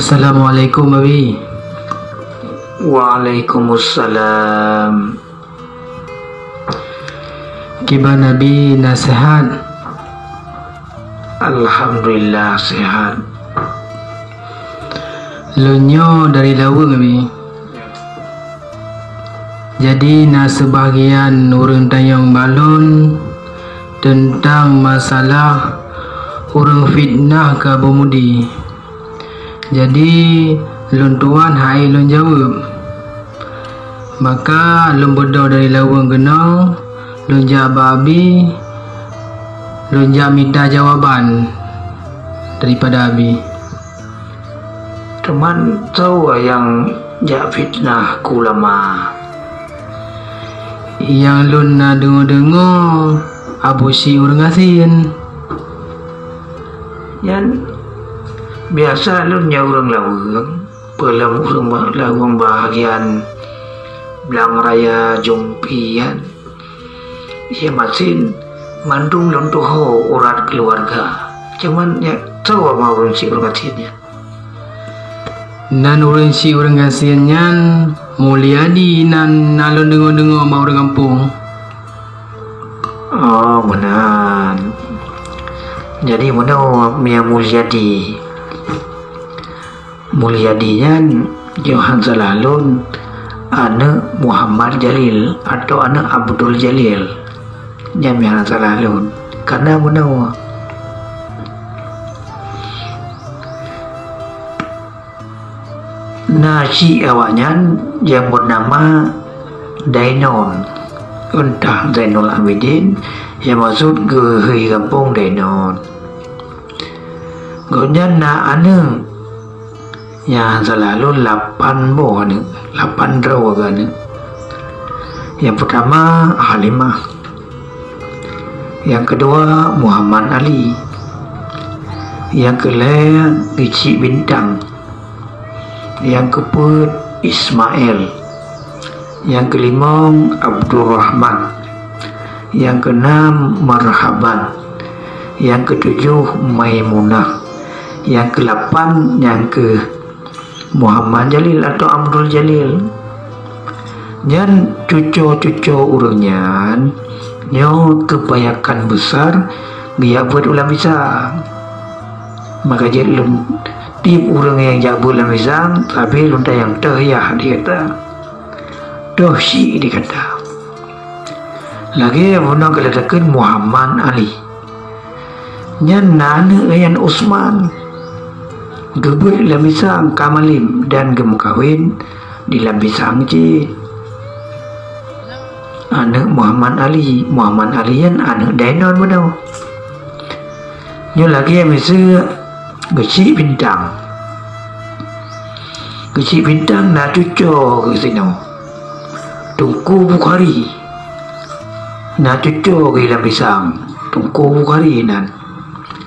Assalamualaikum Abi. Waalaikumsalam. Gimana Abi, nasihat? Alhamdulillah sehat. Lunyo dari Lawang Abi. Jadi sebahagian orang tayang balon tentang masalah orang fitnah ke Abumudi. Jadi lun tuan hai lun jawab. Maka lun bodoh dari Lawang kena lun jawab Abi, lun jawab minta jawaban daripada Abi. Teman tahu yang jak fitnah kulama. Yang lun dengar-dengar Abu si orang asin. Yang biasa lun orang Lawang, pelam orang Lawang bahagian belang raya jumpian. Ia masih mandung lun tuho urat keluarga. Cuman ya tahu apa orang si orang asinnya. Nan orang si orang asinnya Mulyadi nan alun dengar-dengar mau orang kampung. Oh benar. Jadi mana Mia Mulyadi? Mulyadinya Johan Salalun, anak Muhammad Jalil atau anak Abdul Jalil. Jami'an Salalun. Karena mana? Nasi awaknya yang bernama Dainon, entah Zainul Abidin yang maksud ke kampung Dainon. Kemudian anak yang selalu 8 buah ni, 8 draw kan. Yang pertama Halimah, yang kedua Muhammad Ali, yang kelima Gici Bintang, yang keempat Ismail, yang kelima Abdul Rahman, yang keenam Marhaban, yang ketujuh Maimunah, yang ke-8 yang ke Muhammad Jalil atau Abdul Jalil. Dan cucu-cucu urangnya nyo kebanyakan besar dia buat ulam pisang. Maka jadi tip orang yang jago ulam pisang, tapi lunta yang teriyah dia kata. Dosi dia kata. Lagi mana kelihatan Muhammad Ali. Nyan nana yang Usman. Gebut ulam pisang Kamalim dan gem kawin di ulam pisang je. Anak Muhammad Ali yang anak Dainon benar. Nyo lagi yang mesti Gici Bintang. Gici Bintang nak cucu ke sini. Tungku Bukhari. Nak cucu ke ilam pisang. Tungku Bukhari nan.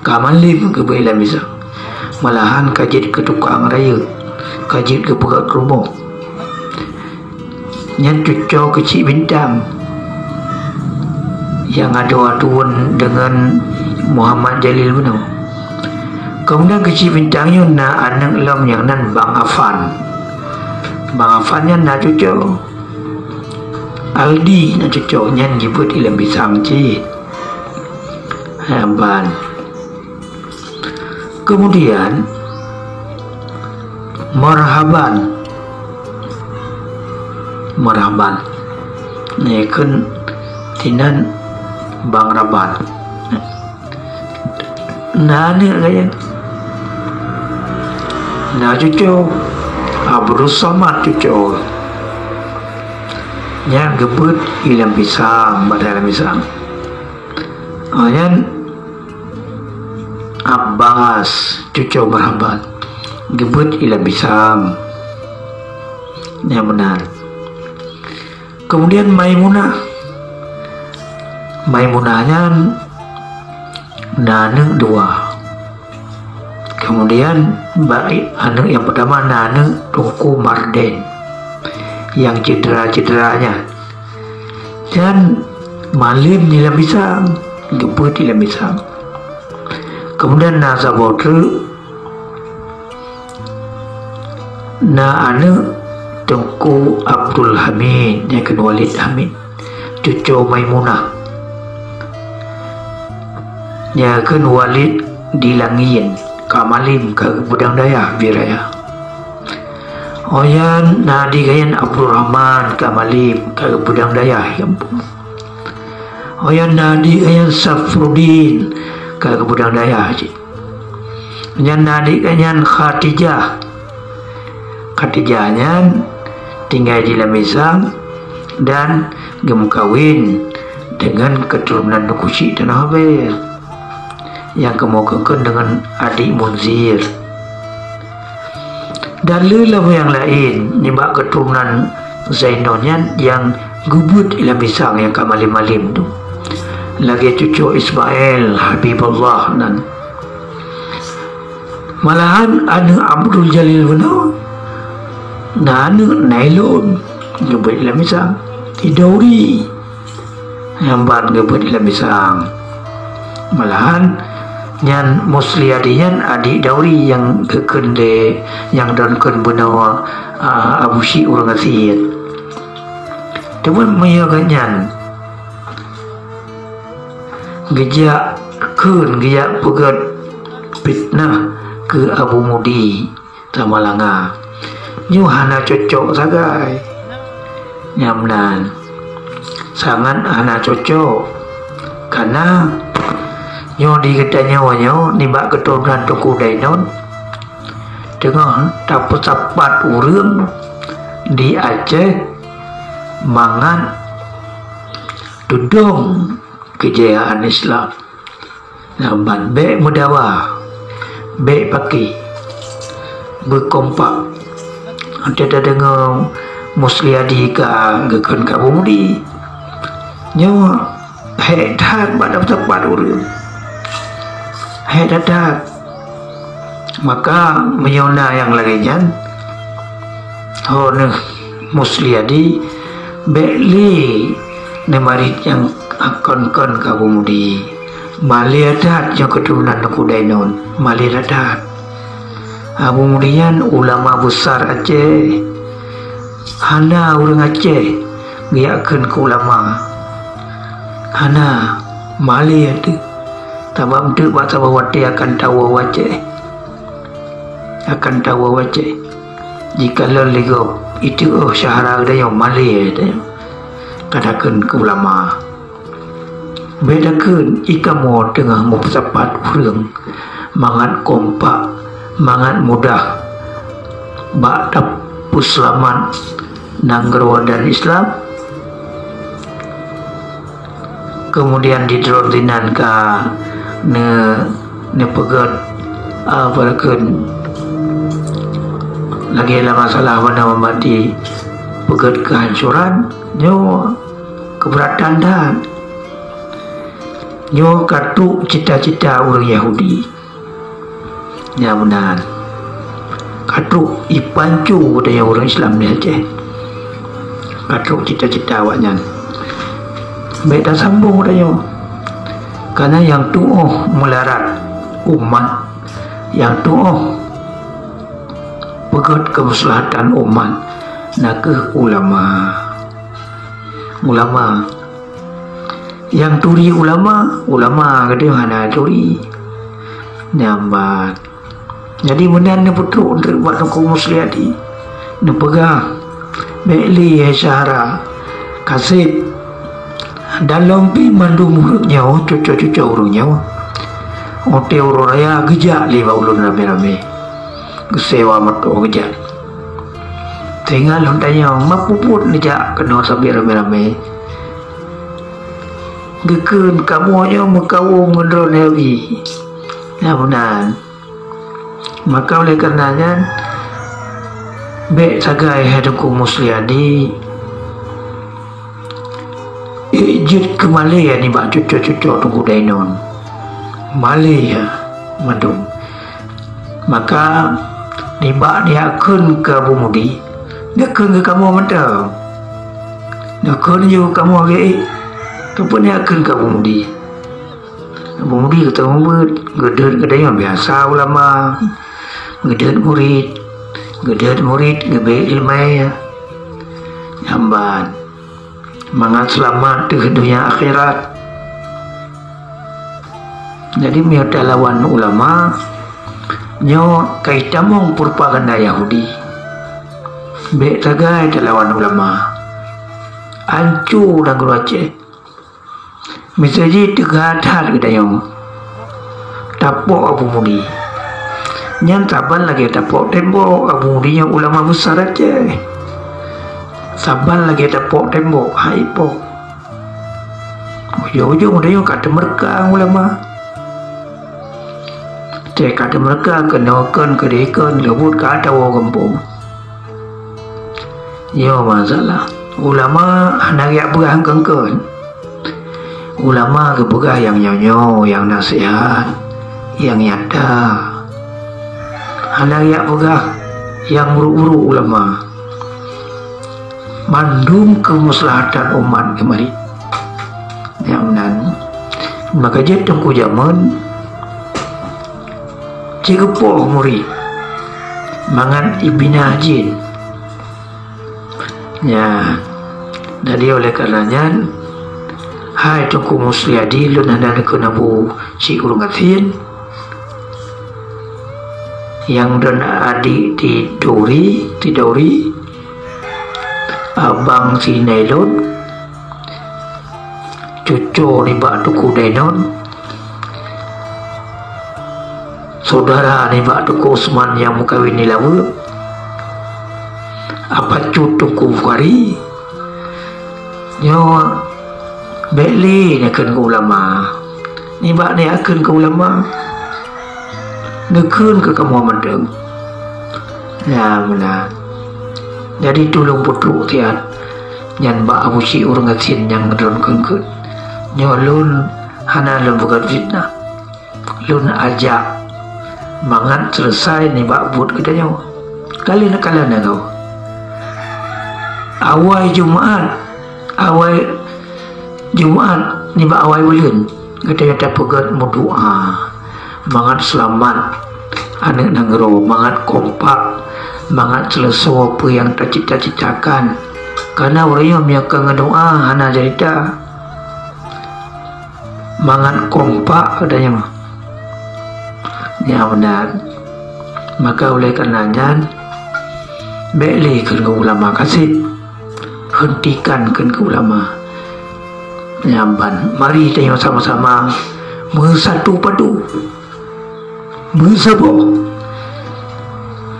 Kamalim ke ilam pisang. Malahan kajit ke tukang raya. Kajit ke pegat rumah. Yang cucu Gici Bintang. Yang adu-aduan dengan Muhammad Jalil benar. Kemudian Gici Bintangnya nak anak lam yang nan Bang Afan. Bang Afannya nak cucu Aldi nak cucu nyan jemput ilam pisang je. Hamban. Kemudian Marhaban. Ni kan tinan Bang Raban. Nah ni kaya. Nah cucu Abdul Samad cucu. Yang gebut ilam pisang, badal pisang. Yang Abbas cucu Marhaban. Gebut ilam pisang. Yang benar. Kemudian Maimunahnya anak 2. Kemudian anak yang pertama anak Tungku Marden yang cedera-cederanya. Dan Malim nilam pisang, gebut nilam pisang. Kemudian Nazabodru na anak Tengku Abdul Hamid yang kan Walid Hamid cucu Maimunah yang kan Walid Dilangin Kamalim ke Budang Daya Viraya Oyan Nadi Gayan Abdul Rahman Kamalim ke Budang Daya Oyan Nadi Gayan Safrudin ke Budang Daya Oyan Nadi Gayan Khatijahnya tinggal di Lamisang dan gemkawin dengan keturunan Nukusi dan Habib yang kemogakan dengan adik Munzir dan lelaki yang lain nibak keturunan Zainonyan yang gubut Lamisang yang kamalim-malim tu lagi cucu Ismail Habibullah dan malahan anak Abdul Jalil benar anak Nailun gubut Lamisang Dauri yang ban gubut Lamisang malahan yang Musliadian adik Dauri yang kekende yang donkan benawa Abu Syi orang Asyid teman meyaganyan gejak pegat fitnah ke Abu Mudi Tamalanga Hana cocok sagai nyamnan sangat hana cocok karena nyo di gedanya wanyo nibak keturunan Tengku Dainon dengan dapat sapat urang di Aceh mangan tudung kejayaan Islam namban be mudawa be paki berkompak ada dengan Musliadi ka gekan Abu Mudi nyo hedat pada sapat urang hedat maka menyona yang lainnya hone Musliadi beli nemarit yang akan Abu Mudi maliadat yang keturunan Tengku Dainon maliadat Abu Mudian ulama besar Aceh hana orang Aceh biarkan ke ulama hana maliadat tabam tu bahasa bawati akan tahu wajah jika lego itu syahara ada yang malih katakan ke ulama bedakan ikamu tengah mupsapat urang mangat kompak mangat mudah bak puslaman nanggerwa dan Islam kemudian didrodinan ke ne pegat barakan lagi ada masalah mana mati pegat kehancuran nyo keberatan dan nyo kartu cita-cita orang Yahudi ya benar kartu ipancu dari orang Islam ni Aceh kartu cita-cita awaknya beda sambung dia karena yang tuh melarat umat yang tuh pegat kemaslahatan umat nak ke ulama yang turi ulama kata hana turi nyambat jadi benar ni putruk untuk buat Tengku Musliadi ni pegang beli syahara kasih dalam pi mandu muridnya cucu-cucu urungnya ote urung raya gejak liwa ulun rame-rame kesewa mato gejak tinggal lontanya mapuput nejak kena sambil rame-rame gekun kamunya mekawung ngendron hewi ya benar maka oleh karenanya be sagai Tengku Musliadi ijit ke Malaya ni bak cucu-cucu Tengku Dainon Malaya mandum maka ni bak dia kun ke Abu Mudi dia kun ke kamu mata dia kun je kamu agak rupanya kun ke Abu Mudi kata murid gedet yang biasa ulama gedet murid Gede murid gebe ilmai nyamban mangat selamat di dunia akhirat. Jadi miota lawan ulama nyo kaitamong propaganda Yahudi be tagai lawan ulama ancu dan Aceh misalnya tegadat kita yang tapok Abu Mudi nyan saban lagi tapok tembok Abu Mudi yang ulama besar Aceh saban lagi tapok tembok haipo ujung-ujung ada yang kata mereka ulama cek kata mereka kenakan kedekan lebut kata orang kampung yo masalah ulama anak yang berang kengken ulama kebegah yang nyonyo yang nasihat yang nyata anak yang begah yang buru-buru ulama mandum kemaslahatan umat kemari yang nan maka jadi tunggu zaman cigepoh murid mangan ibina jin ya jadi oleh karenanya hai tungku musliadi lu nanda kenabu si urungatin yang dan adik tidori abang si nailon cucu ni bak tuku denon saudara ni bak tuku Usman yang mukawin ni lawa apa cutuku Bukhari nyo beli ni akan ke ulama ni bak ni akan ke ulama nekun ke kamu mandeng ya benar jadi tolong putruk tiat nyan bak abu si urang asin yang ngedon kengkut nyo lun hana lun bukan fitnah lun ajak mangat selesai ni bak buat kedanya kali nak kalah nak kau awal Jumaat ni bak awal bulan kita ada pegat berdoa mangat selamat anak nanggero mangat kompak mangat selesai apa yang tercita-citakan karena orang yang ngedoa hana cerita mangat kompak adanya mah ya benar maka oleh karenanya beli ke ulama kasih hentikan ke ulama nyamban mari tengok sama-sama bersatu padu bersama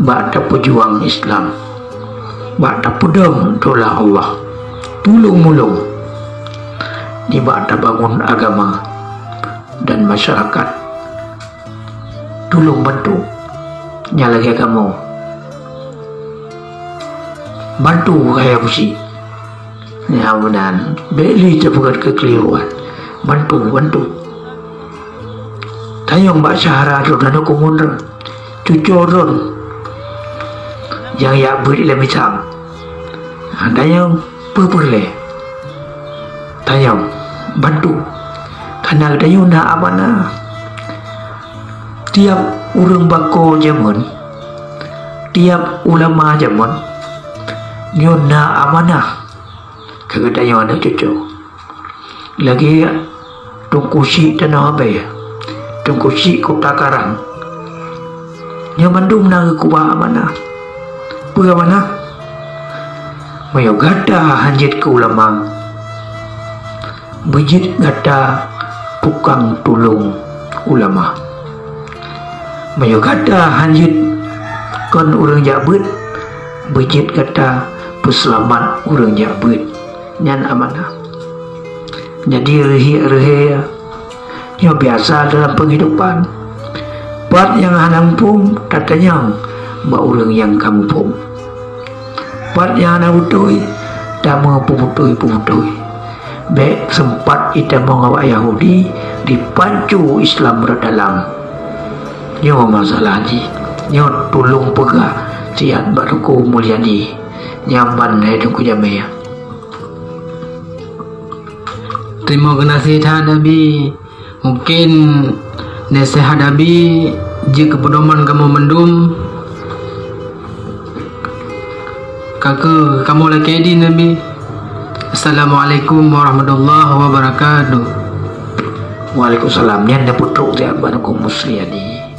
bak pejuang Islam bak pedang dola Allah tulung-mulung ni bak bangun agama dan masyarakat tolong bantu nyalagi kamu bantu kaya busi ya benar beli cepat kekeliruan bantu tayong mbak Syahra dan aku mundur cucuron yang ya beri le misang ada yang perle tayong bantu karena ada yang nak amanah tiap urang bako zaman tiap ulama zaman nyona amanah kegedaya anak cucu lagi tungkusi tanah abai tungkusi kota Karang nyo mandum na kuba amanah puga mana mayo gada hanjit ke ulama bejit gada tukang tulung ulama mayo gada hanjit kon urang jabut bejit gada peselamat urang jabut nyan amanah jadi rehi yang biasa dalam penghidupan buat yang hanampung katanya mbak urang yang kampung buat yang hanaputui dama pemutui baik sempat kita mengawak Yahudi dipancu Islam berdalam nyo masalah ji nyo tolong pegah siat baruku mulyani nyaman hidupku jamaya. Terima kasih Nabi. Mungkin nasihat Nabi jika pedoman kamu mendum Kakak, kamu lagi di Nabi. Assalamualaikum warahmatullahi wabarakatuh. Waalaikumsalam. Yan na putruk ti abang ko musliya di.